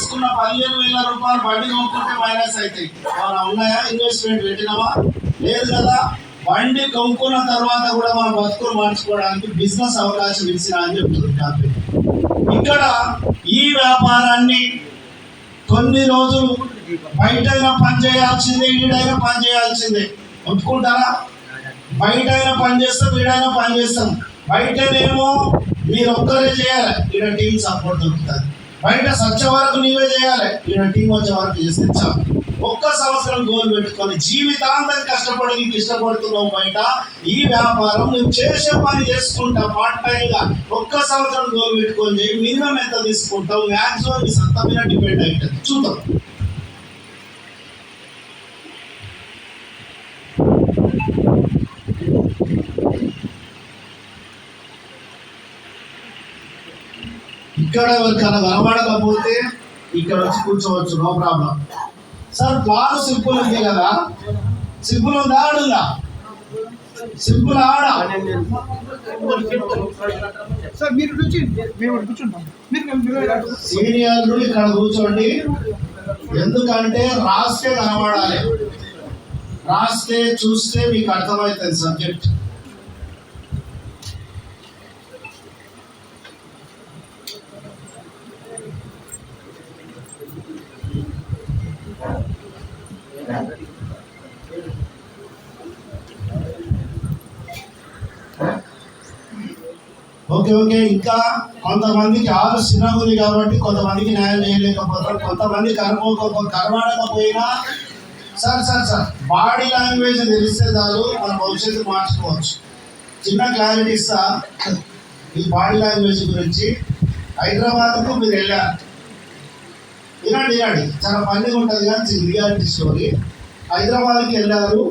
చేసుకున్న 15,000 రూపాయలు బండి కొనుక్కుంటే మైనస్ అవుతాయి. ఏమైనా ఉన్నాయా? ఇన్వెస్ట్మెంట్ పెట్టినావా? లేదు కదా. బండి కొనుక్కున్న తర్వాత కూడా మన బతుకులు మార్చుకోవడానికి బిజినెస్ అవకాశం ఇచ్చిన అని చెప్తుంది కంపెనీ. ఇక్కడ ఈ వ్యాపారాన్ని కొన్ని రోజులు బయటైనా పని చేయాల్సిందే, ఈడైనా పని చేయాల్సిందే. ఒప్పుకుంటారా? బయటైనా పని చేస్తాం, ఈడైనా పని చేస్తాం. బయటనేమో మీరు ఒక్కరే చేయాలి, ఈడ టీం సపోర్ట్ దొరుకుతుంది. బయట సచ్చ వరకు నీవే చేయాలి, ఈడ టీం వచ్చే వరకు చేస్తే చాలు. ఒక్క సంవత్సరం గోల్ పెట్టుకొని జీవితాంతం కష్టపడి నీకు ఇష్టపడుతున్నావు. బయట ఈ వ్యాపారం నువ్వు చేసే పని చేసుకుంటా పార్ట్ టైంగా ఒక్క సంవత్సరం గోల్ పెట్టుకొని చేయి. మినిమం ఎంత తీసుకుంటావు? మ్యాక్సిమం నీ సత్తా మీద డిపెండ్ అవుతుంది. చూద్దాం. ఇక్కడ ఎవరికైనా కనబడకపోతే ఇక్కడ వచ్చి కూర్చోవచ్చు, no problem. Sir plan simple ఉంది కదా, సింపుల్ ఉందా ఆడుందా? సింపుల్ ఆడా సీనియర్లు ఇక్కడ కూర్చోండి. ఎందుకంటే రాస్తే కనబడాలి, రాస్తే చూస్తే మీకు అర్థమవుతుంది సబ్జెక్ట్. Okay okay. ఇంకా కొంతమందికి ఆలోచన ఉంది కాబట్టి కొంతమందికి న్యాయం చేయలేకపోతారు, కొంతమంది కనబడకపోయినా sir sir sir body language తెలిస్తే చాలు మన భవిష్యత్తు మార్చుకోవచ్చు. చిన్న క్లారిటీ ఇస్తా ఈ బాడీ లాంగ్వేజ్ గురించి. హైదరాబాద్కు మీరు వెళ్ళారు, వినండి వినండి, చాలా పండుగ ఉంటుంది కానీ రియాలిటీ స్టోరీ. హైదరాబాద్కి వెళ్ళారు,